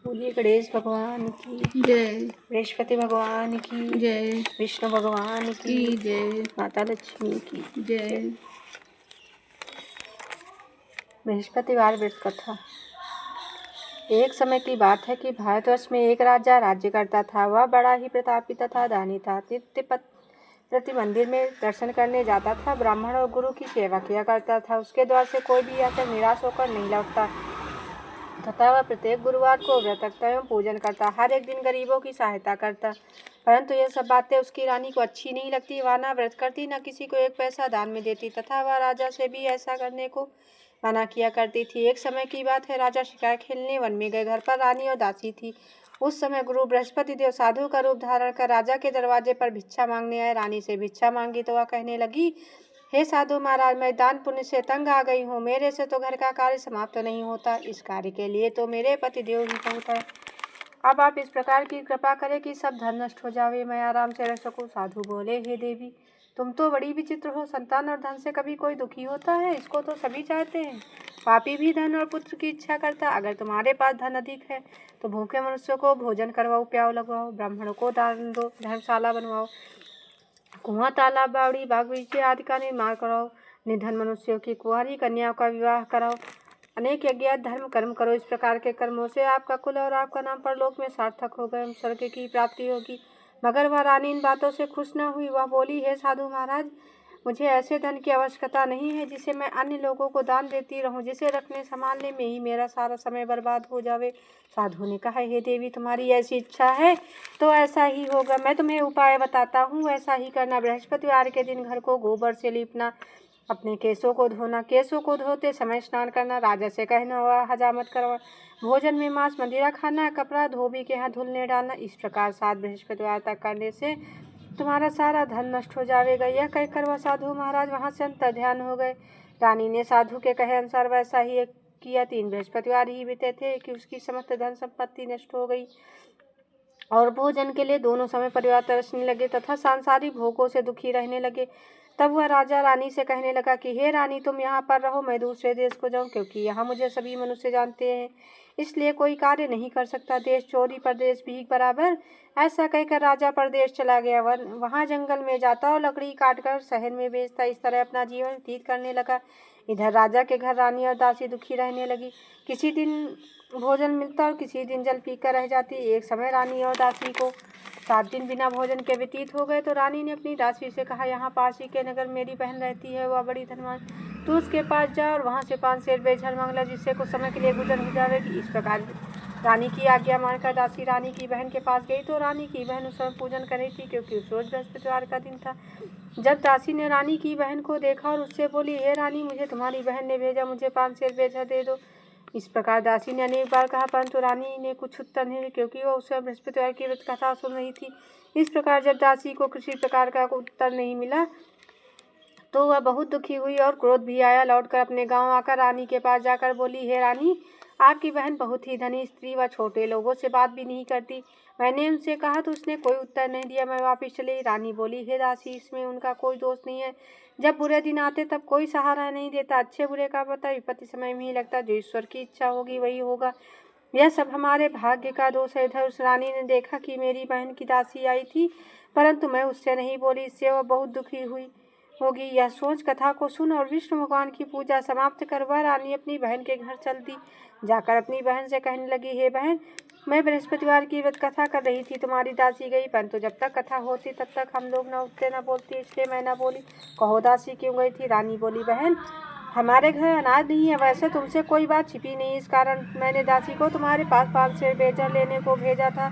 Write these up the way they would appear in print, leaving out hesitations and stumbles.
बोलिए गणेश भगवान की जय। बृहस्पति भगवान की जय। विष्णु भगवान की जय। माता लक्ष्मी की जय। बृहस्पतिवार व्रत कथा। एक समय की बात है कि भारतवर्ष में एक राजा राज्य करता था। वह बड़ा ही प्रतापी तथा दानी था। नित्य प्रति मंदिर में दर्शन करने जाता था। ब्राह्मण और गुरु की सेवा किया करता था। उसके द्वार से कोई भी आकर निराश होकर नहीं लौटता तथा वह प्रत्येक गुरुवार को व्रत रखता एवं पूजन करता। हर एक दिन गरीबों की सहायता करता। परंतु यह सब बातें उसकी रानी को अच्छी नहीं लगती। वह न व्रत करती, न किसी को एक पैसा दान में देती तथा वह राजा से भी ऐसा करने को मना किया करती थी। एक समय की बात है, राजा शिकार खेलने वन में गए। घर पर रानी और दासी थी। उस समय गुरु बृहस्पति देव साधु का रूप धारण कर राजा के दरवाजे पर भिक्षा मांगने आए। रानी से भिक्षा मांगी तो वह कहने लगी, हे साधु महाराज, मैं दान पुण्य से तंग आ गई हूँ। मेरे से तो घर का कार्य समाप्त नहीं होता। इस कार्य के लिए तो मेरे पति देव ही बहुत है। अब आप इस प्रकार की कृपा करें कि सब धन नष्ट हो जावे, मैं आराम से रह सकूं। साधु बोले, हे देवी, तुम तो बड़ी विचित्र हो। संतान और धन से कभी कोई दुखी होता है? इसको तो सभी चाहते हैं। पापी भी धन और पुत्र की इच्छा करता। अगर तुम्हारे पास धन अधिक है तो भूखे मनुष्यों को भोजन करवाओ, प्याव लगवाओ, ब्राह्मणों को दान दो, धर्मशाला बनवाओ, कुआं, तालाब, बावड़ी, बाग बगीचे आदि का निर्माण कराओ, निधन मनुष्यों की कुंवारी कन्याओं का विवाह कराओ, अनेक यज्ञ धर्म कर्म करो। इस प्रकार के कर्मों से आपका कुल और आपका नाम परलोक में सार्थक होगा एवं स्वर्ग की प्राप्ति होगी। मगर वह रानी इन बातों से खुश न हुई। वह बोली, हे साधु महाराज, मुझे ऐसे धन की आवश्यकता नहीं है जिसे मैं अन्य लोगों को दान देती रहूं, जिसे रखने संभालने में ही मेरा सारा समय बर्बाद हो जावे। साधु ने कहा, हे देवी, तुम्हारी ऐसी इच्छा है तो ऐसा ही होगा। मैं तुम्हें उपाय बताता हूँ, ऐसा ही करना। बृहस्पतिवार के दिन घर को गोबर से लीपना, अपने केसों को धोना, केसों को धोते समय स्नान करना, राजा से कहना हुआ हजामत करवा, भोजन में मांस मदिरा खाना, कपड़ा धोबी के यहाँ धुलने डालना। इस प्रकार 7 बृहस्पतिवार तक करने से तुम्हारा सारा धन नष्ट हो जाएगा। यह कहकर वह साधु महाराज वहाँ से अंतर ध्यान हो गए। रानी ने साधु के कहे अनुसार वैसा ही किया। 3 बृहस्पतिवार ही बीते थे कि उसकी समस्त धन संपत्ति नष्ट हो गई और भोजन के लिए दोनों समय परिवार तरसने लगे तथा सांसारिक भोगों से दुखी रहने लगे। तब वह राजा रानी से कहने लगा कि हे रानी, तुम यहाँ पर रहो, मैं दूसरे देश को जाऊँ, क्योंकि यहाँ मुझे सभी मनुष्य जानते हैं, इसलिए कोई कार्य नहीं कर सकता। देश चोरी, परदेश भीख बराबर। ऐसा कहकर राजा परदेश चला गया। वहाँ जंगल में जाता और लकड़ी काटकर शहर में बेचता। इस तरह अपना जीवन व्यतीत करने लगा। इधर राजा के घर रानी और दासी दुखी रहने लगी। किसी दिन भोजन मिलता और किसी दिन जल पीकर रह जाती। एक समय रानी और दासी को 7 दिन बिना भोजन के व्यतीत हो गए तो रानी ने अपनी दासी से कहा, यहाँ पास ही के नगर मेरी बहन रहती है, वह बड़ी धनवान, तू उसके पास जा और वहाँ से 5 सेर बेचकर मांग ला, जिससे कुछ समय के लिए गुजर हो जाएगी। इस प्रकार रानी की आज्ञा मानकर दासी रानी की बहन के पास गई तो रानी की बहन उस समय पूजन कर रही थी, क्योंकि उस रोज बृहस्पतिवार का दिन था। जब दासी ने रानी की बहन को देखा और उससे बोली, हे रानी, मुझे तुम्हारी बहन ने भेजा, मुझे 5 सेर बेचा दे दो। इस प्रकार दासी ने अनेक बार कहा, परंतु रानी ने कुछ उत्तर नहीं दिया, क्योंकि वह उस समय बृहस्पतिवार की व्रत कथा सुन रही थी। इस प्रकार जब दासी को किसी प्रकार का उत्तर नहीं मिला तो वह बहुत दुखी हुई और क्रोध भी आया। लौटकर अपने गांव आकर रानी के पास जाकर बोली, हे रानी, आपकी बहन बहुत ही धनी स्त्री, वह छोटे लोगों से बात भी नहीं करती। मैंने उनसे कहा तो उसने कोई उत्तर नहीं दिया, मैं वापस चली। रानी बोली, हे दासी, इसमें उनका कोई दोष नहीं है। जब बुरे दिन आते तब कोई सहारा नहीं देता। अच्छे बुरे का पता विपत्ति समय में ही लगता। जो ईश्वर की इच्छा होगी वही होगा। यह सब हमारे भाग्य का दोष है। इधर उस रानी ने देखा कि मेरी बहन की दासी आई थी, परंतु मैं उससे नहीं बोली, इससे वह बहुत दुखी हुई होगी। यह सोच कथा को सुन और विष्णु भगवान की पूजा समाप्त कर वह रानी अपनी बहन के घर चल दी। जाकर अपनी बहन से कहने लगी, हे बहन, मैं बृहस्पतिवार की व्रत कथा कर रही थी, तुम्हारी दासी गई, परंतु जब तक कथा होती तब तक हम लोग न उठते न बोलते, इसलिए मैं न बोली। कहो दासी क्यों गई थी? रानी बोली, बहन, हमारे घर अनाज नहीं है, वैसे तुमसे कोई बात छिपी नहीं, इस कारण मैंने दासी को तुम्हारे पास 5 सेर बेचा लेने को भेजा था।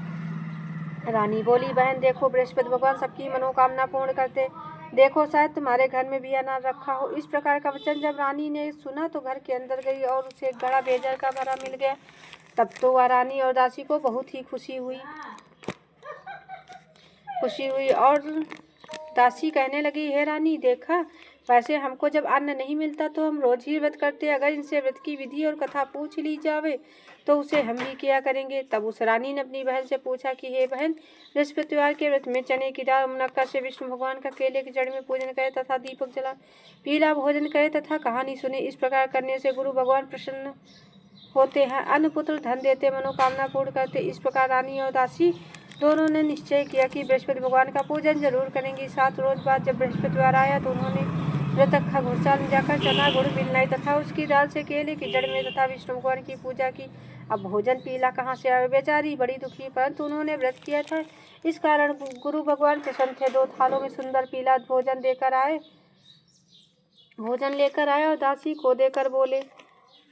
रानी बोली, बहन देखो, बृहस्पति भगवान सबकी मनोकामना पूर्ण करते, देखो शायद तुम्हारे घर में भी अनाज रखा हो। इस प्रकार का वचन जब रानी ने सुना तो घर के अंदर गई और उसे एक बड़ा बेजर का भरा मिल गया। तब तो वह रानी और दासी को बहुत ही खुशी हुई और दासी कहने लगी, हे रानी, देखा, वैसे हमको जब अन्न नहीं मिलता तो हम रोज ही व्रत करते, अगर इनसे व्रत की विधि और कथा पूछ ली जावे तो उसे हम भी किया करेंगे। तब उस रानी ने अपनी बहन से पूछा कि हे बहन, बृहस्पतिवार के व्रत में चने की दाल मुनक्का से विष्णु भगवान का केले की जड़ में पूजन करे तथा दीपक जला, पीला भोजन करे तथा कहानी सुने। इस प्रकार करने से गुरु भगवान प्रसन्न होते हैं, अन्न पुत्र धन देते, मनोकामना पूर्ण करते। इस प्रकार रानी और दासी दोनों ने निश्चय किया कि बृहस्पति भगवान का पूजन जरूर करेंगी। 7 रोज बाद जब बृहस्पतिवार आया तो उन्होंने व्रत रखा। घुड़साल में जाकर चना गुड़ बिलनाई तथा उसकी दाल से केले की जड़ में तथा विष्णु भगवान की पूजा की। अब भोजन पीला कहाँ से आए? बेचारी बड़ी दुखी, परंतु उन्होंने व्रत किया था, इस कारण गुरु भगवान प्रसन्न थे। 2 थालों में सुंदर पीला भोजन लेकर आए और दासी को देकर बोले,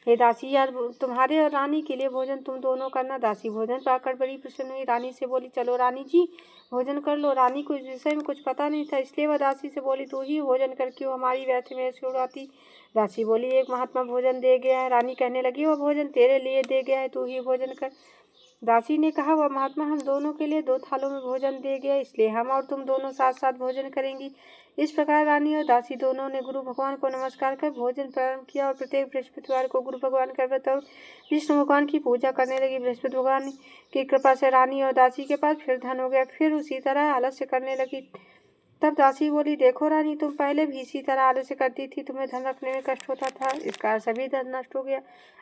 हे दासी, यार तुम्हारे और रानी के लिए भोजन तुम दोनों करना। दासी भोजन पाकर बड़ी प्रसन्न हुई। रानी से बोली, चलो रानी जी भोजन कर लो। रानी को इस विषय में कुछ पता नहीं था, इसलिए वह दासी से बोली, तू ही भोजन कर, क्यों हमारी व्यर्थ में ऐसे उड़ाती। दासी बोली, एक महात्मा भोजन दे गया है। रानी कहने लगी, वह भोजन तेरे लिए दे गया है, तू ही भोजन कर। दासी ने कहा, वह महात्मा हम दोनों के लिए 2 थालों में भोजन दे गया, इसलिए हम और तुम दोनों साथ साथ भोजन करेंगी। इस प्रकार रानी और दासी दोनों ने गुरु भगवान को नमस्कार कर भोजन प्रारंभ किया और प्रत्येक बृहस्पतिवार को गुरु भगवान का व्रत और विष्णु भगवान की पूजा करने लगी। बृहस्पति भगवान की कृपा से रानी और दासी के पास फिर धन हो गया। फिर उसी तरह आलस्य करने लगी। तब दासी बोली, देखो रानी, तुम पहले भी इसी तरह आलस्य करती थी, तुम्हें धन रखने में कष्ट होता था, इस कारण सभी धन नष्ट हो गया।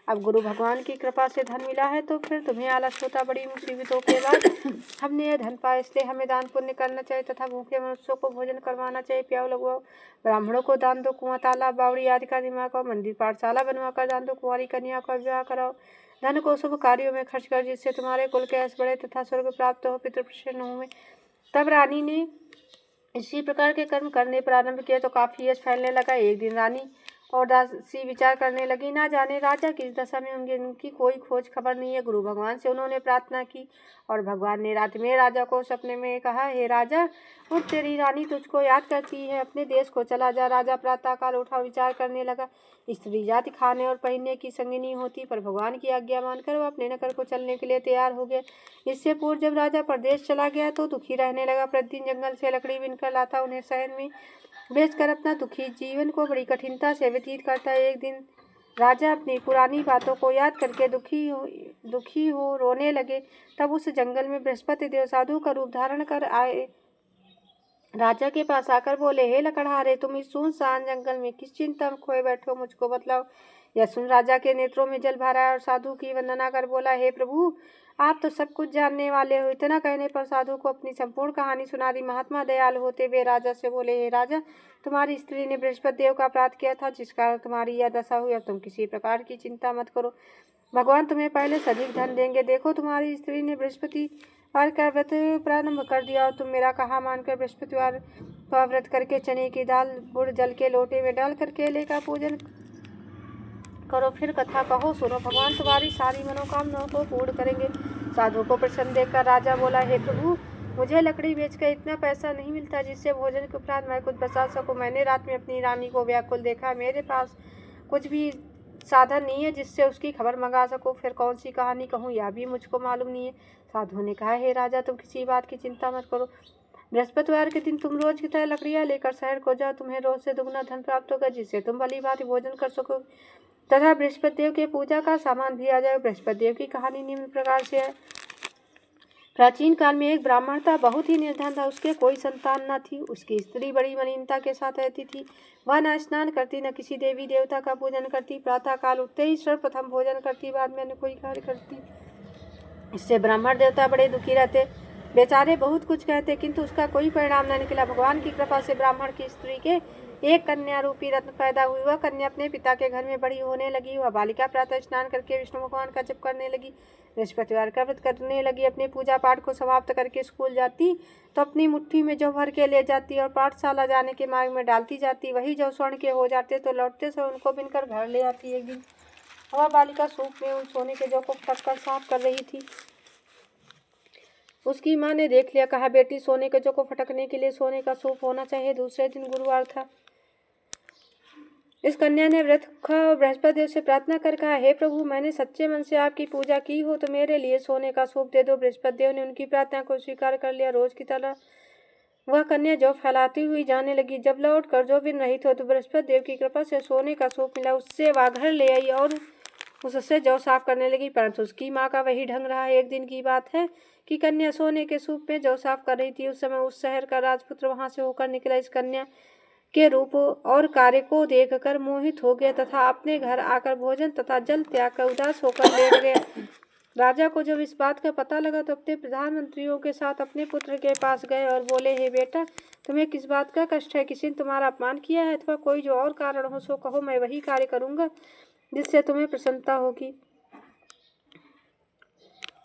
अब गुरु भगवान की कृपा से धन मिला है तो फिर तुम्हें आलस होता। बड़ी मुसीबतों के बाद हमने यह धन पाया, इसलिए हमें दान पुण्य करना चाहिए तथा भूखे मनुष्यों को भोजन करवाना चाहिए। प्याऊ लगवाओ, ब्राह्मणों को दान दो, कुआं तालाब बावड़ी आदि का निर्माण करो, मंदिर पाठशाला बनवा कर दान दो, कुंवारी कन्या का विवाह कराओ। धन को शुभ कार्यों में खर्च कर, जिससे तुम्हारे कुल के यश बढ़े तथा स्वर्ग प्राप्त हो, पितृ प्रसन्न हुए। तब रानी ने इसी प्रकार के कर्म करने प्रारंभ किए तो काफी यश फैलने लगा। एक दिन रानी और दासी विचार करने लगी, ना जाने राजा किस दशा में होंगे, उनकी कोई खोज खबर नहीं है। गुरु भगवान से उन्होंने प्रार्थना की और भगवान ने रात में राजा को सपने में कहा, हे राजा, उठ, तेरी रानी तुझको याद करती है, अपने देश को चला जा। राजा प्रातःकाल उठा, विचार करने लगा। स्त्री जाति खाने और पहनने की संगिनी होती, पर भगवान की आज्ञा मानकर वह अपने नगर को चलने के लिए तैयार हो गया। इससे पूर्व जब राजा परदेश चला गया तो दुखी रहने लगा। प्रतिदिन जंगल से लकड़ी बिनकर लाता, उन्हें शहर में बेचकर अपना दुखी जीवन को बड़ी कठिनता से व्यतीत करता। एक दिन राजा अपनी पुरानी बातों को याद करके दुखी हो रोने लगे। तब उस जंगल में बृहस्पति देव साधु का रूप धारण कर आए। राजा के पास आकर बोले, हे लकड़हारे, तुम इस सुनसान जंगल में किस चिंता में खोए बैठे हो, मुझको बतलाओ। यह सुन राजा के नेत्रों में जल भर आया और साधु की वंदना कर बोला, हे प्रभु, आप तो सब कुछ जानने वाले हो। इतना कहने पर साधु को अपनी संपूर्ण कहानी सुना दी। महात्मा दयाल होते वे राजा से बोले, हे राजा, तुम्हारी स्त्री ने बृहस्पति देव का अपराध किया था, जिस कारण तुम्हारी यह दशा हुई। अब तुम किसी प्रकार की चिंता मत करो, भगवान तुम्हें पहले से अधिक धन देंगे। देखो, तुम्हारी स्त्री ने बृहस्पतिवार का व्रत प्रारंभ कर दिया और तुम मेरा कहा मानकर बृहस्पतिवार का व्रत करके चने की दाल गुड़ जल के लोटे में डालकर केले का पूजन करो, फिर कथा कहो, सुनो, भगवान तुम्हारी सारी मनोकामनाओं को पूर्ण करेंगे। साधु को प्रसन्न देखकर राजा बोला, हे प्रभु, मुझे लकड़ी बेचकर इतना पैसा नहीं मिलता जिससे भोजन के उपरांत मैं कुछ बचा सकूं। मैंने रात में अपनी रानी को व्याकुल देखा, मेरे पास कुछ भी साधन नहीं है जिससे उसकी खबर मंगा सकूं। फिर कौन सी कहानी कहूँ, यह भी मुझको मालूम नहीं है। साधु ने कहा, हे राजा, तुम किसी बात की चिंता मत करो। बृहस्पतिवार के दिन तुम रोज की तरह लकड़ियाँ लेकर शहर को जाओ, तुम्हें रोज से दुगना धन प्राप्त होगा, जिससे तुम भली भांति भोजन कर सको तथा बृहस्पति देव के पूजा का सामान भी आ जाए। बृहस्पति देव की कहानी निम्न प्रकार से है। प्राचीन काल में एक ब्राह्मण था, बहुत ही निर्धन था, उसके कोई संतान न थी। उसकी स्त्री बड़ी मलिनता के साथ रहती थी। वह न स्नान करती, न किसी देवी देवता का पूजन करती, प्रातः काल उठते ही सर्वप्रथम भोजन करती, बाद में अन्य कोई कार्य करती। इससे ब्राह्मण देवता बड़े दुखी रहते, बेचारे बहुत कुछ कहते, किंतु उसका कोई परिणाम न निकला। भगवान की कृपा से ब्राह्मण की स्त्री के एक कन्या रूपी रत्न पैदा हुई। वह कन्या अपने पिता के घर में बड़ी होने लगी। वह बालिका प्रातः स्नान करके विष्णु भगवान का जप करने लगी, बृहस्पतिवार का व्रत करने लगी। अपने पूजा पाठ को समाप्त करके स्कूल जाती तो अपनी मुट्ठी में जौ भर के ले जाती और पाठशाला जाने के मार्ग में डालती जाती। वही जौ स्वर्ण के हो जाते तो लौटते समय उनको बिनकर घर ले आती। एक दिन वह बालिका सूप में उन सोने के जौ को फटक कर साफ कर रही थी। उसकी माँ ने देख लिया, कहा, बेटी, सोने के जौ को फटकने के लिए सोने का सूप होना चाहिए। दूसरे दिन गुरुवार था। इस कन्या ने व्रत रखा और बृहस्पति देव से प्रार्थना कर कहा, हे प्रभु, मैंने सच्चे मन से आपकी पूजा की हो तो मेरे लिए सोने का सूप दे दो। बृहस्पति देव ने उनकी प्रार्थना को स्वीकार कर लिया। रोज की तरह वह कन्या जौ फैलाती हुई जाने लगी। जब लौट कर जौ बिन रही थी तो बृहस्पति देव की कृपा से सोने का सूप मिला। उससे वह घर ले आई और उससे जौ साफ करने लगी, परंतु उसकी माँ का वही ढंग रहा। एक दिन की बात है कि कन्या सोने के सूप में जौ साफ कर रही थी। उस समय उस शहर का राजपुत्र वहां से होकर निकला। इस कन्या के रूप और कार्य को देखकर मोहित हो गया तथा अपने घर आकर भोजन तथा जल त्याग कर उदास होकर लेट गया। राजा को जब इस बात का पता लगा तो अपने प्रधानमंत्रियों के साथ अपने पुत्र के पास गए और बोले, हे बेटा, तुम्हें किस बात का कष्ट है? किसी ने तुम्हारा अपमान किया है अथवा कोई जो और कारण हो सो कहो, मैं वही कार्य करूंगा जिससे तुम्हें प्रसन्नता होगी।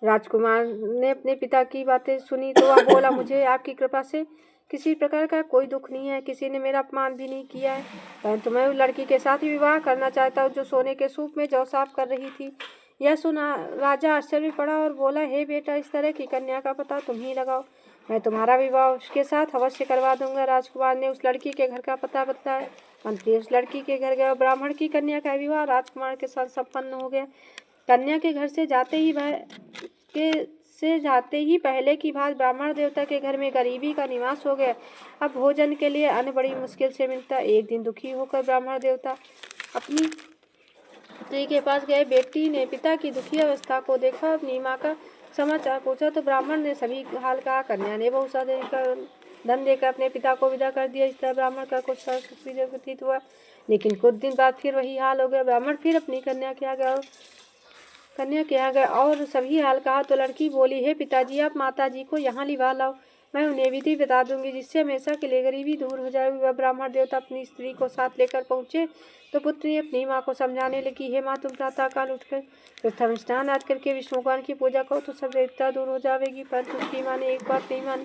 राजकुमार ने अपने पिता की बातें सुनी तो वह बोला, मुझे आपकी कृपा से किसी प्रकार का कोई दुख नहीं है, किसी ने मेरा अपमान भी नहीं किया है, परंतु मैं उस लड़की के साथ ही विवाह करना चाहता हूँ जो सोने के सूप में जौ साफ कर रही थी। यह सुना राजा आश्चर्य में पड़ा और बोला, हे बेटा, इस तरह की कन्या का पता तुम ही लगाओ, मैं तुम्हारा विवाह उसके साथ अवश्य करवा दूंगा। राजकुमार ने उस लड़की के घर का पता बताया। मंत्री उस लड़की के घर गया। ब्राह्मण की कन्या का विवाह राजकुमार के साथ संपन्न हो गया। कन्या के घर से जाते ही पहले की भांति ब्राह्मण देवता के घर में गरीबी का निवास हो गया। अब भोजन के लिए अन्न बड़ी मुश्किल से मिलता। एक दिन दुखी होकर ब्राह्मण देवता अपनी पुत्री के पास गए। बेटी ने पिता की दुखी अवस्था को देखा, अपनी माँ का समाचार पूछा तो ब्राह्मण ने सभी हाल कहा। कन्या ने बहुत सा धन देकर अपने पिता को विदा कर दिया। इस तरह ब्राह्मण का कुछ व्यतीत हुआ, लेकिन कुछ दिन बाद फिर वही हाल हो गया। ब्राह्मण फिर अपनी कन्या के यहाँ गए और सभी हाल कहा तो लड़की बोली, हे पिताजी, आप माताजी को यहाँ लिवा लाओ, मैं उन्हें विधि बता दूंगी जिससे हमेशा के लिए गरीबी दूर हो जाएगी। वह ब्राह्मण देवता अपनी स्त्री को साथ लेकर पहुँचे तो पुत्री अपनी माँ को समझाने लगी, हे माँ, तुम प्रातःकाल उठकर प्रथम स्नान आदि करके विष्णु भगवान की पूजा करो तो सब देवता दूर हो जाएगी। परंतु उसकी माँ ने एक बात नहीं मानी।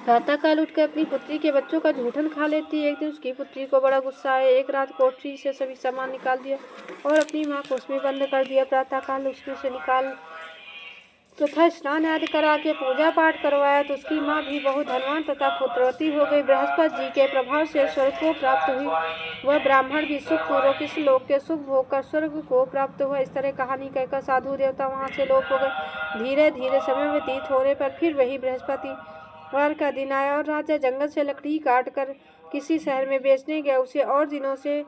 प्रातःकाल उठकर अपनी पुत्री के बच्चों का झूठन खा लेती। एक दिन उसकी पुत्री को बड़ा गुस्सा आया। एक रात कोठरी से सभी सामान निकाल दिया और अपनी माँ को उसमें बंद कर दिया। प्रातःकाल उसमें से निकाल तथा स्नान आदि करा के पूजा पाठ करवाया तो उसकी माँ भी बहुत धनवान तथा पुत्रवती हो गई। बृहस्पति जी के प्रभाव से स्वर्ग को प्राप्त हुई। वह ब्राह्मण भी सुख पूर्वक इस लोक के सुख भोग कर स्वर्ग को प्राप्त हुआ। इस तरह कहानी कहकर साधु देवता वहाँ से लोप हो गए। धीरे धीरे समय व्यतीत होने पर फिर वही बृहस्पति वार का दिन आया और राजा जंगल से लकड़ी काट कर किसी शहर में बेचने गया। उसे और दिनों से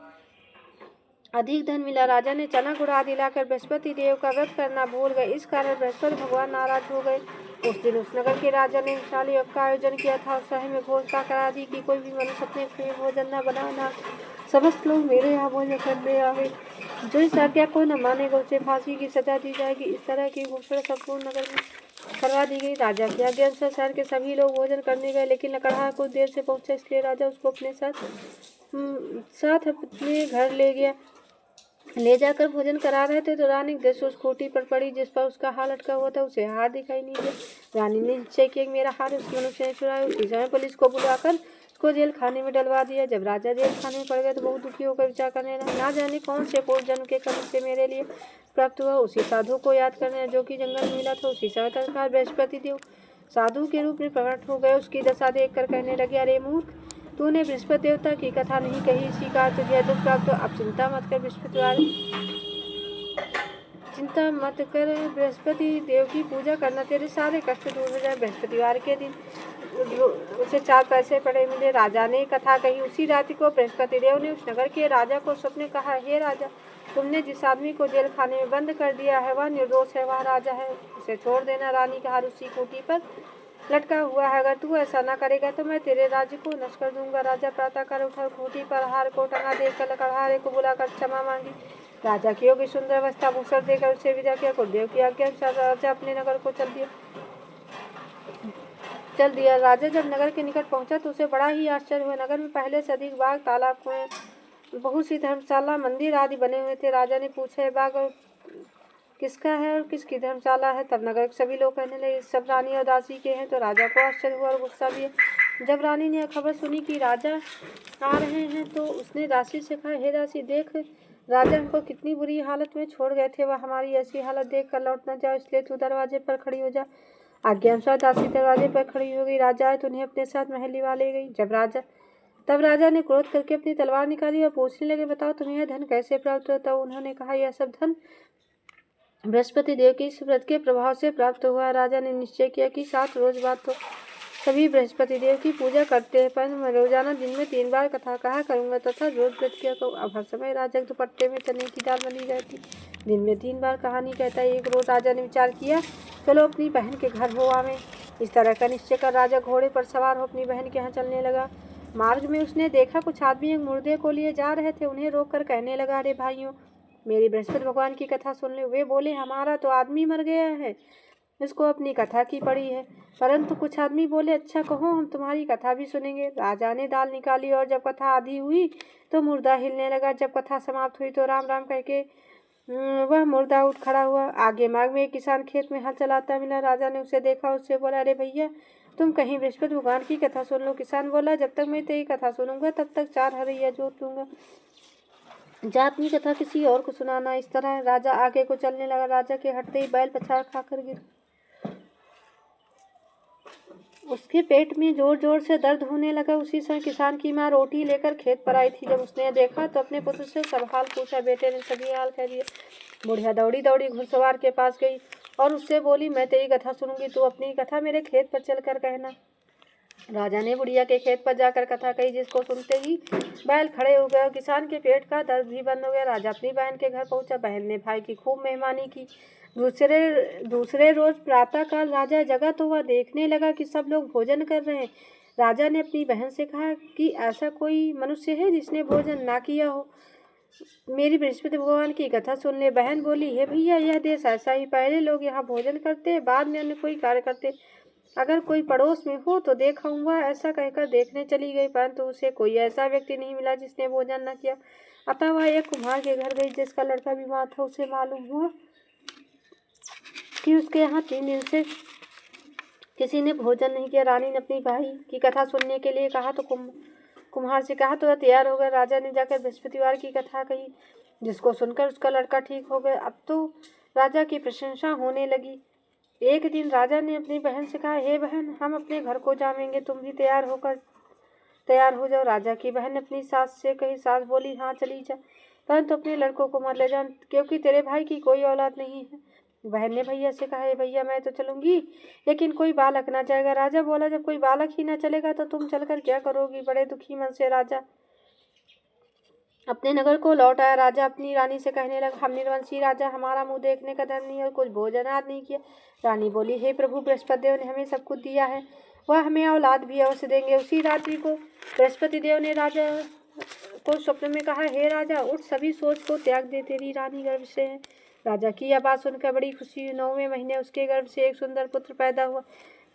अधिक धन मिला। राजा ने चना गुड़ आदि लाकर बृहस्पति देव का व्रत करना भूल गए। इस कारण बृहस्पति भगवान नाराज हो गए। उस दिन उस नगर के राजा ने विशाल योग का आयोजन किया था और शहर में घोषणा करा दी कि कोई भी मनुष्य अपने लिए भोजन न बनाना, समस्त लोग मेरे यहाँ भोजन करने आवे। जो इस आज्ञा को न मानेगा उसे फांसी की सजा दी जाएगी। इस तरह की घोषणा संपूर्ण नगर में करवा दी गई। राजा की आज्ञा अनुसार शहर के सभी लोग भोजन करने गए, लेकिन लकड़हार कुछ देर से पहुंचा, इसलिए राजा उसको अपने साथ अपने घर ले जाकर भोजन करा रहे थे तो रानी दृष्टि उस खूंटी पर पड़ी जिस पर उसका हार लटका हुआ था। उसे हार दिखाई नहीं दिया। रानी ने निश्चय किया कि मेरा हार उस मनुष्य ने चुराया। उसी समय पुलिस को बुलाकर उसको जेल खाने में डलवा दिया। जब राजा जेल खाने में पड़ गए तो बहुत दुखी होकर विचार करने लगा, ना जाने कौन से पूर्व जन्म के कर्म से मेरे लिए प्राप्त हुआ। उसी साधु को याद करने जो कि जंगल में मिला था। उसी समय तत्काल बृहस्पति देव साधु के रूप में प्रकट हो गए। उसकी दशा देख कर कहने लगे, अरे मूर्ख, तूने बृहस्पति देवता की कथा नहीं कही, इसी कारण तुझे दुख प्राप्त हो। अब चिंता मत कर बृहस्पति देव की पूजा करना, तेरे सारे कष्ट दूर हो जाए। बृहस्पतिवार के दिन उसे 4 पैसे पड़े मिले। राजा ने कथा कही। उसी रात्रि को बृहस्पति देव ने उस नगर के राजा को स्वप्न कहा, हे राजा, तुमने जिस आदमी को जेल खाने में बंद कर दिया है वह निर्दोष है, वह राजा है, उसे छोड़ देना। रानी का हार उसी खूंटी पर लटका हुआ है। अगर तू ऐसा न करेगा तो मैं तेरे राज्य को नष्ट कर दूंगा। राजा प्रातःकाल उठा, खूंटी पर हार को टंगा देखकर लकड़हारे को बुलाकर क्षमा मांगी। राजा की योगी सुंदर अवस्था भूषण देकर उसे विदा किया। गुरुदेव की आज्ञा अनुसार राजा अपने नगर को चल दिया। राजा जब नगर के निकट पहुंचा तो उसे बड़ा ही आश्चर्य हुआ। नगर में पहले से अधिक बाग, तालाब, कुएं, बहुत सी धर्मशाला, मंदिर आदि बने हुए थे। राजा ने पूछा, ये बाग और किसका है और किसकी धर्मशाला है? तब नगर के सभी लोग कहने लगे, सब रानी और दासी के हैं। तो राजा को आश्चर्य हुआ और गुस्सा भी है। जब रानी ने खबर सुनी कि राजा आ रहे हैं तो उसने दासी से कहा, हे दासी, देख, राजा हमको कितनी बुरी हालत में छोड़ गए थे, वह हमारी ऐसी हालत देख कर लौट न जाओ, इसलिए तू दरवाजे पर खड़ी हो जा। आज्ञा अनुसार दासी दरवाजे पर खड़ी हो गई। राजा आए तो उन्हें अपने साथ महल लिवा ले गई। तब राजा ने क्रोध करके अपनी तलवार निकाली और पूछने लगे, बताओ तुम्हें यह धन कैसे प्राप्त हुआ? तब उन्होंने कहा, यह सब धन बृहस्पति देव की इस व्रत के प्रभाव से प्राप्त हुआ। राजा ने निश्चय किया कि 7 रोज बाद तो सभी बृहस्पति देव की पूजा करते हैं, पर मैं रोजाना दिन में 3 बार कथा कहा करूंगा तथा रोज व्रत किया करूँ। अब हर समय राजा के दुपट्टे में चने की दाल बनी रहती। दिन में 3 बार कहानी कहता है। एक रोज राजा ने विचार किया, चलो अपनी बहन के घर हो आवे। इस तरह का निश्चय कर राजा घोड़े पर सवार हो अपनी बहन के यहाँ चलने लगा। मार्ग में उसने देखा कुछ आदमी एक मुर्दे को लिए जा रहे थे। उन्हें रोककर कहने लगा, अरे भाइयों, मेरी बृहस्पति भगवान की कथा सुन लो। वे बोले, हमारा तो आदमी मर गया है, इसको अपनी कथा की पड़ी है। परंतु कुछ आदमी बोले, अच्छा कहो, हम तुम्हारी कथा भी सुनेंगे। राजा ने दाल निकाली और जब कथा आधी हुई तो मुर्दा हिलने लगा। जब कथा समाप्त हुई तो राम राम कह के वह मुर्दा उठ खड़ा हुआ। आगे मार्ग में एक किसान खेत में हल चलाता मिला। राजा ने उसे देखा, उससे बोला, अरे भैया, तुम कहीं बृहस्पति भगवान की कथा सुन लो। किसान बोला, जब तक मैं तेरी कथा सुनूंगा तब तक 4 हरैया जोत लूंगा, जा अपनी कथा किसी और को सुनाना। इस तरह राजा आगे को चलने लगा। राजा के हटते ही बैल पछाड़ खाकर गिर। उसके पेट में जोर जोर से दर्द होने लगा। उसी समय किसान की माँ रोटी लेकर खेत पर आई थी। जब उसने देखा तो अपने पुत्र से सब हाल पूछा। बेटे ने सभी हाल कह दिए। बुढ़िया दौड़ी दौड़ी घुड़सवार के पास गई और उससे बोली, मैं तेरी कथा सुनूंगी, तू अपनी कथा मेरे खेत पर चलकर कहना। राजा ने बुढ़िया के खेत पर जाकर कथा कही, जिसको सुनते ही बैल खड़े हो गए और किसान के पेट का दर्द भी बंद हो गया। राजा अपनी बहन के घर पहुंचा। बहन ने भाई की खूब मेहमानी की। दूसरे रोज प्रातःकाल राजा जगा तो वह देखने लगा कि सब लोग भोजन कर रहे हैं। राजा ने अपनी बहन से कहा कि ऐसा कोई मनुष्य है जिसने भोजन ना किया हो, मेरी बृहस्पति भगवान की कथा सुन ले। बहन बोली, हे भैया, यह देश ऐसा ही, पहले लोग यहाँ भोजन करते, बाद में अन्य कोई कार्य करते। अगर कोई पड़ोस में हो तो देखाऊंगा। ऐसा कहकर देखने चली गई, परंतु उसे कोई ऐसा व्यक्ति नहीं मिला जिसने भोजन न किया। अतः वह एक कुम्हार के घर गई, जिसका लड़का बीमार था। उसे मालूम हुआ कि उसके यहाँ 3 दिन से किसी ने भोजन नहीं किया। रानी ने अपनी भाई की कथा सुनने के लिए कहा तो कुम्हार से कहा तो वह तैयार हो गया। राजा ने जाकर बृहस्पतिवार की कथा कही, जिसको सुनकर उसका लड़का ठीक हो गया। अब तो राजा की प्रशंसा होने लगी। एक दिन राजा ने अपनी बहन से कहा, हे बहन, हम अपने घर को जाएंगे, तुम भी तैयार हो जाओ। राजा की बहन ने अपनी सास से कही। सास बोली, हाँ चली जा, परंतु अपने लड़कों को मत ले जा, क्योंकि तेरे भाई की कोई औलाद नहीं है। बहन ने भैया से कहा, भैया, मैं तो चलूंगी, लेकिन कोई बालक ना जाएगा। राजा बोला, जब कोई बालक ही ना चलेगा तो तुम चलकर क्या करोगी। बड़े दुखी मन से राजा अपने नगर को लौट आया। राजा अपनी रानी से कहने लगा, हम निर्वंशी राजा, हमारा मुंह देखने का धर्म नहीं और कुछ भोजन आदि नहीं किया। रानी बोली, हे प्रभु, बृहस्पति देव ने हमें सब कुछ दिया है, वह हमें औलाद भी अवश्य देंगे। उसी रात्रि को बृहस्पति देव ने राजा को स्वप्न में कहा, हे राजा, उठ, सभी सोच को त्याग दे, तेरी रानी गर्भ से है। राजा की यह बात सुनकर बड़ी खुशी हुई। 9वें महीने उसके गर्भ से एक सुंदर पुत्र पैदा हुआ।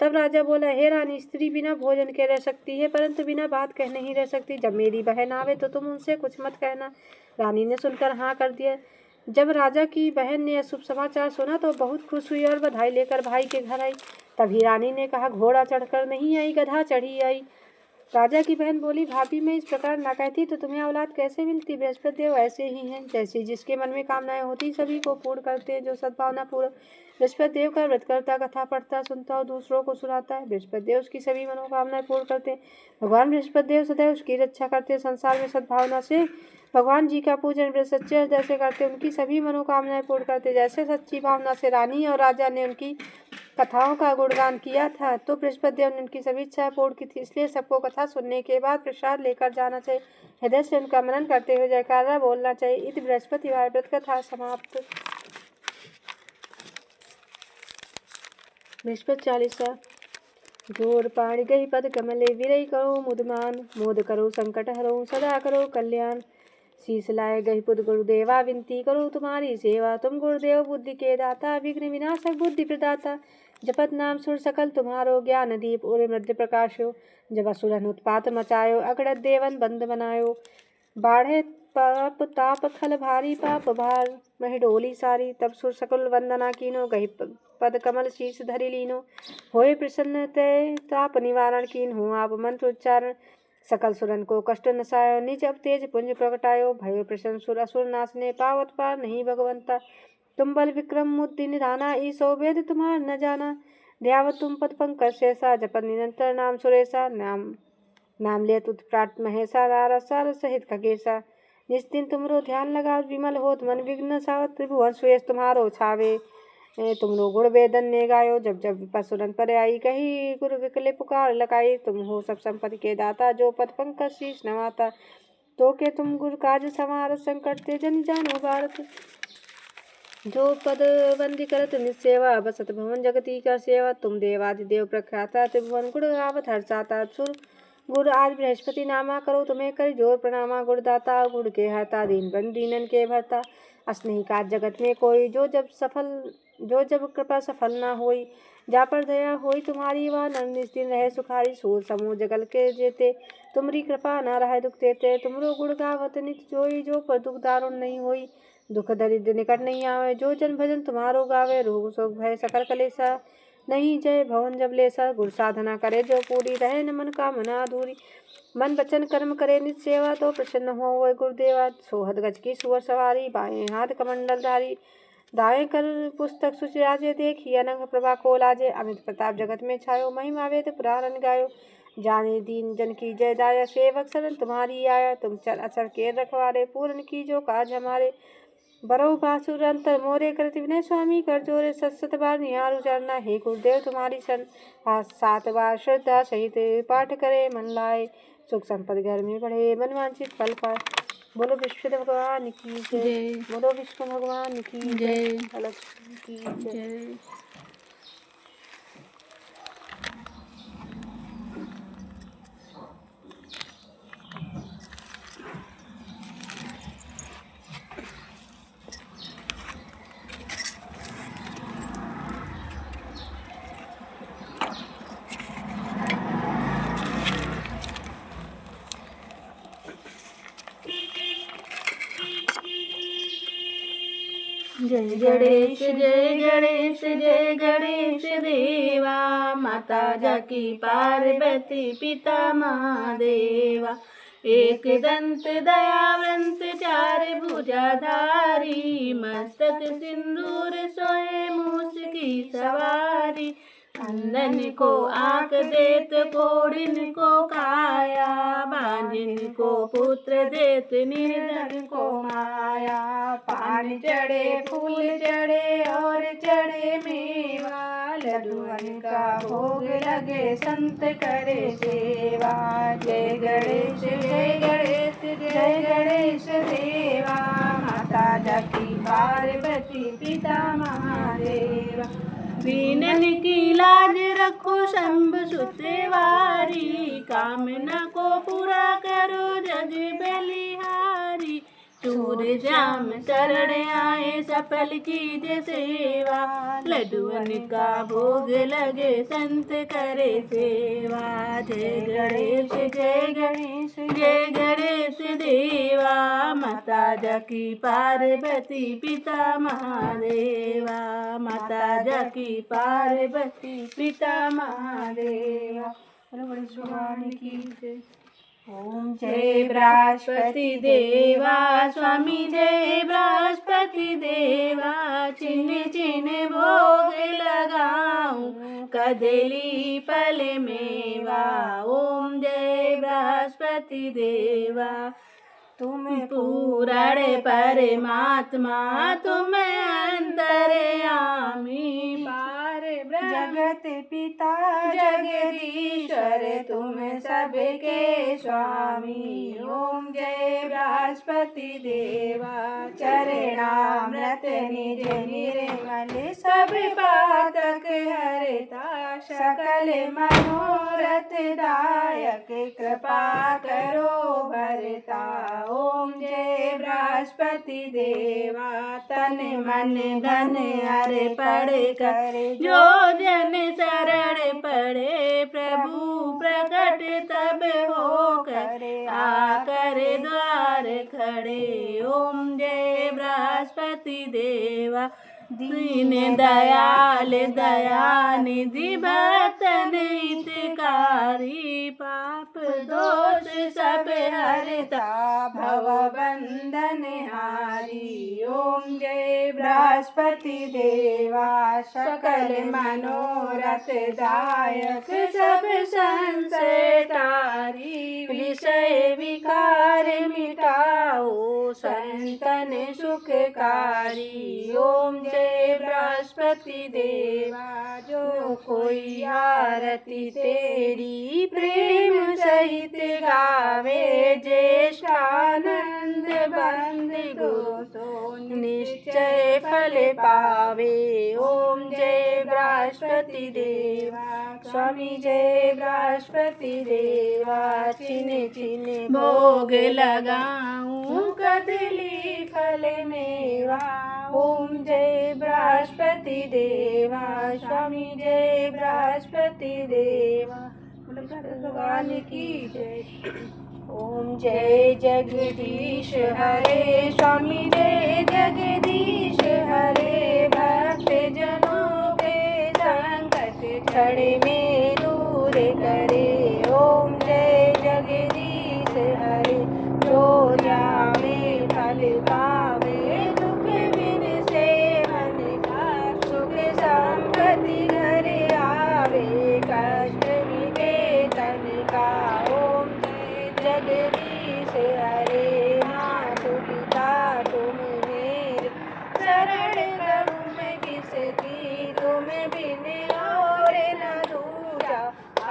तब राजा बोला, हे रानी, स्त्री बिना भोजन के रह सकती है, परंतु बिना बात कह नहीं रह सकती। जब मेरी बहन आवे तो तुम उनसे कुछ मत कहना। रानी ने सुनकर हाँ कर दिया। जब राजा की बहन ने शुभ समाचार सुना तो बहुत खुश हुई और बधाई लेकर भाई के घर आई। तभी रानी ने कहा, घोड़ा चढ़कर नहीं आई, गधा चढ़ी आई। राजा की बहन बोली, भाभी, मैं इस प्रकार ना कहती तो तुम्हें औलाद कैसे मिलती। बृहस्पति देव ऐसे ही हैं, जैसे जिसके मन में कामनाएं होती सभी को पूर्ण करते हैं। जो सद्भावना पूर्वक बृहस्पति देव का व्रत करता, कथा पढ़ता, सुनता और दूसरों को सुनाता है, बृहस्पति देव उसकी सभी मनोकामनाएं पूर्ण करते हैं। भगवान बृहस्पति देव सदैव उसकी रक्षा करते हैं। संसार में सद्भावना से भगवान जी का पूजन सच्चे हृदय से करते, उनकी सभी मनोकामनाएं पूर्ण करते। जैसे सच्ची भावना से रानी और राजा ने उनकी कथाओं का गुणगान किया था, तो बृहस्पति देव ने उनकी सभी इच्छाएं पूर्ण की थी। इसलिए सबको कथा सुनने के बाद प्रसाद लेकर जाना चाहिए, हृदय से उनका मनन करते हुए जयकारा बोलना चाहिए। इति बृहस्पतिवार व्रत कथा समाप्त। बृहस्पति चालीसा। जोर पाणि गई पद कमले, विरई करो मुदमान, मोद करो संकट हरो, सदा करो कल्याण। शीश लाए गही पुद गुरुदेवा, विनती करो तुम्हारी सेवा, तुम गुरुदेव बुद्धि के दाता, विघ्न विनाशक बुद्धि प्रदाता। जपत नाम सुर सकल तुम्हारो, ज्ञान दीप उरे मध्य प्रकाशो। जब असुरन उत्पात मचायो, अगड़त देवन बंद बनायो। बाढ़े पाप ताप खल भारी, पाप भार महि डोली सारी। तब सुर सकल वंदना कीनो, गही पद कमल शीर्ष धरि लीनो। होए प्रसन्न ते ताप निवारण कीन, हो आप मंत्र उच्चारण। सकल सुरन को कष्ट नसायो, निज अब तेज पुंज प्रगटायो। भयो प्रसन्न सुर असुर नासने, पावत पार नहीं भगवंता। तुम बल विक्रम मुद्दि निधाना, ईसो वेद तुम्हार न जाना। ध्यावत तुम पद पंकज शेषा, जपत निरंतर नाम सुरेशा। नाम ले उत्प्राट महेशा, नारद सारद सहित खगेशा। जिस दिन तुमरो ध्यान लगा, विमल होत मन विघ्न सावत। त्रिभुवन सुयश तुम्हारो छावे, तुमरो गुण वेदन ने गायो। जब जब पसुरन पर आई, कही गुरु विकले पुकार लगाई। तुम हो सब संपत्ति के दाता, जो पद पंकज शीश नवाता। तो के तुम गुरु काज समार, संकट ते जन जानो भारत। जो पद वंदी करत निसेवा, बसत भवन जगती का सेवा। तुम देवादिदेव प्रख्याता, त्रिभुवन गुण गावत हर्षाता। सुर गुड़ आज बृहस्पति नामा करो तुम्हें कर जोर प्रणामा गुड़दाता गुड़ के हरता दीन बन दीनन के भरता असनेही का जगत में कोई जो जब कृपा सफल ना होई जा पर दया होई तुम्हारी वह नर निस्दिन रहे सुखारी सूर समूह जगल के जेते तुमरी कृपा न रहे दुख देते तुमरो गुण गावत नित जोई जो पर दुख दारुण नहीं होई दुख दरिद्र निकट नहीं आवे जो जन भजन तुम्हारो गावे रोग शोक भय सकल कलेसा नहीं जय भवन जब लेसा गुर साधना करे जो पूरी रहे न मन कामना अधूरी मन वचन कर्म करे नित सेवा तो प्रसन्न हो वह गुरुदेवा सोहद गज की सुअर सवारी बाएं हाथ कमंडल धारी दाएं कर पुस्तक सुचराजे देखी अनंग प्रभा को लाजे अमित प्रताप जगत में छायो महिमा वेद पुराण गायो जाने दीन जन की जय दाया सेवक शरण तुम्हारी आया तुम चल अचल के रखवारे पूर्ण की जो काज हमारे बरो बासुर अंतर मोरे कृति विनय स्वामी कर जोरे सत बार निहार उचरना हे गुरुदेव तुम्हारी शरण 7 बार श्रद्धा सहित पाठ करे मन लाए सुख संपद घर में बढ़े मन वांछित फल पाए बोलो विष्णु भगवान की जय बोलो विष्णु भगवान की जय लक्ष्मी की जय। जय गणेश जय गणेश जय गणेश देवा माता जाकी पार्वती पिता महादेवा एक दंत दयावंत 4 भुजाधारी मस्तक सिंदूर सोए मूस की सवारी अंधन को आँख देत कोढ़िन को काया बांझिन को पुत्र देत निर्धन को माया पान चढ़े फूल चढ़े और चढ़े मेवा लड्डुअन का भोग लगे संत करे सेवा जय गणेश जय गणेश जय गणेश देवा माता जाकी पार्वती पिता महादेवा दीनन की लाज रखो शंभ सुतेवारी कामना को पूरा करो जग बलिहारी चूर जाम शरण आए सफल कीज सेवा लड्डुअन का भोग लगे संत करे सेवा जय गणेश जय गणेश जय गणेश देवा माता जाकी पार्वती पिता महादेवा माता जाकी पार्वती पिता महादेवा गणेश भगवान की जय। ओम जय बृहस्पति देवा स्वामी जय बृहस्पति देवा चिन्ह चिन्ह भोग लगाऊं कदली फल मेवा ओम जय बृहस्पति देवा तुम पूरण परमात्मा तुम अंतर्यामी पार जगत पिता जगदीश्वर तुम सबके स्वामी ओम जय बृहस्पति देवा चरणामृत निज निर्मल सब पातक हरता सकल मनोरथ दायक कृपा करो भरता ओम जय बृहस्पति देवा तन मन धन अर्पण कर जो जन शरण पड़े प्रभु प्रकट तब हो कर आकर द्वार खड़े ओम जय बृहस्पति देवा दीन दयाल दयानिधि भक्तन हितकारी पाप दोष सब हरता भव बंधन हारी ओम जय बृहस्पति देवा सकल मनोरथ दायक सब संशय तारी विषय विकार मिटाओ संतन सुखकारी ओम जय बृहस्पति देवा जो खोई आरती तेरी, प्रेम सहित गावे ज्येष्ठानंद बंधु सो निश्चय फल पावे। ओम जय बृहस्पति देवा, स्वामी जय बृहस्पति देवा। चिने चिने भोग लगाऊं कदली फल मेवा। ओम जय बृहस्पति देवा, स्वामी जय बृहस्पति देवा। भगवान की जय। ओम जय जगदीश हरे, स्वामी जय जगदीश हरे। भक्त जनों के संकट क्षण में दूर करे। ओम जय जगदीश हरे, जो जावे फल पावे। दुख बिन से मन का सुख संपत्ति घर आवे। कष्ट मिटे तन का। ओम जगदीश हरे, मात पिता तुम मेरे। शरण करूं मैं किसकी, तुम बिन और न दूजा।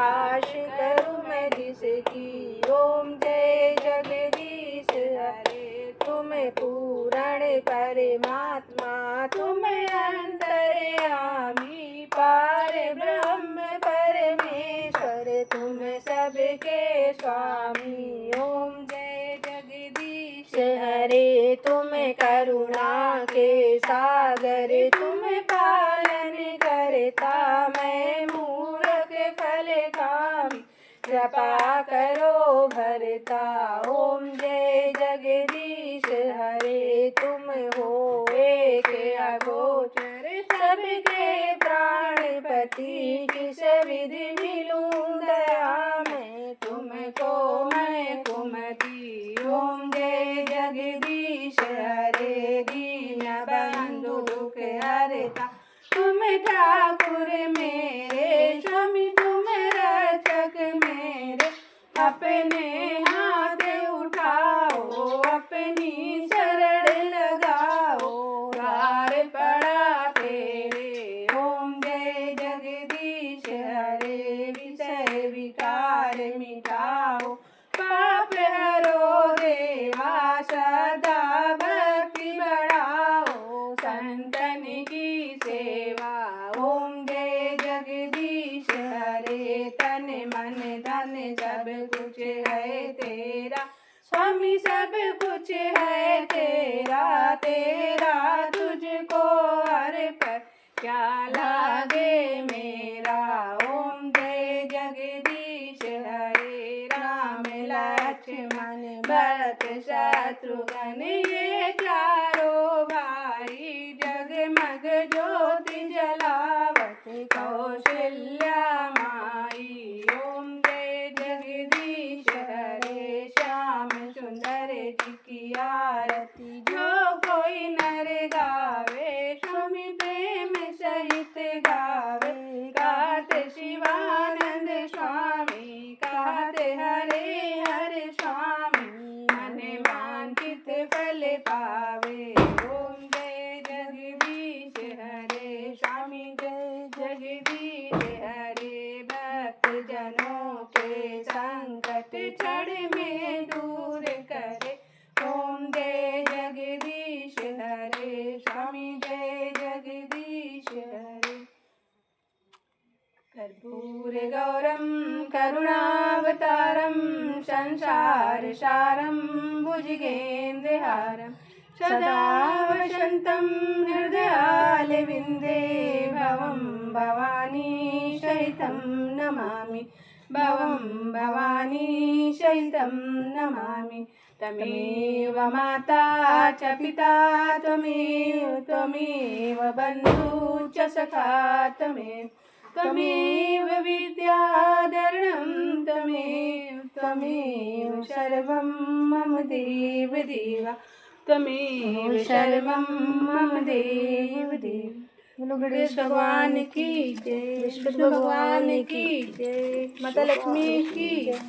आश करूं मैं जिसकी। ओम जय जगदीश हरे, तुम पूर्ण परमात्मा। तुम अंतर्यामी पार ब्रह्म परमेश्वर। तुम सबके स्वामी। ओम जय जगदीश हरे, तुम करुणा के सागर। तुम पालन करता, मैं मूर्ख फल कामी। कृपा करो भरता। ओम जय जगदीश हरे, तुम हो एक अगोचर। सबके प्राणपति, किस विधि मिलूं दया मैं तुमको मैं कुमति। ओम जय जगदीश हरे, दीन बंधु दुख हरता। तुम ठाकुर मेरे, स्वामी तुम रक्षक मेरे। अपने हाथ उठाओ, अपनी शरण लगाओ। द्वार पड़ा तेरे। ओम जय जगदीश हरे, विषय विकार मिटाओ। पाप हरो देवा, सदा भक्ति बढ़ाओ। संतन की सेवा। ओम जय जगदीश हरे, तन मन धन सब कुछ है तेरा। स्वामी सब कुछ है तेरा, तेरा तुझको अर्पण क्या लागे मेरा। ओम जय जगदीश हरे, राम लक्ष्मण भरत शत्रुघ्न ये चारों भाई। जगमग ज्योति जलावत कौशल्या माई। ओम जय जगदीश हरे, श्याम सुंदर जी की आरती। जो कोई नर गावे, स्वामी प्रेम सहित गावे। गाते शिवानंद स्वामी, गाते हरे हरे स्वामी। मन वांछित फल पावे। ओम जय जगदीश हरे, स्वामी जय जगदीश हरे। भक्त जनों के संकट क्षण में दूर करे। ओम जय जगदीश हरे, स्वामी जय जगदीश हरे। कर्पूर गौरम करुणावतारम, संसार सारम भुजगेन्द्रहारम। सदा वसन्तं हृदयारविन्दे। भवं भवानी सहितं नमामि। भवं भवानी सहितं नमामि। तमेव माता च पिता त्वमेव बन्धु च सखा त्वमेव विद्याधरणं त्वमेव सर्वं मम देव देवा। त्वमेव सर्वं मम देव देव। बोलो गणेश भगवान की जय, विष्णु भगवान की जय, माता लक्ष्मी की जय।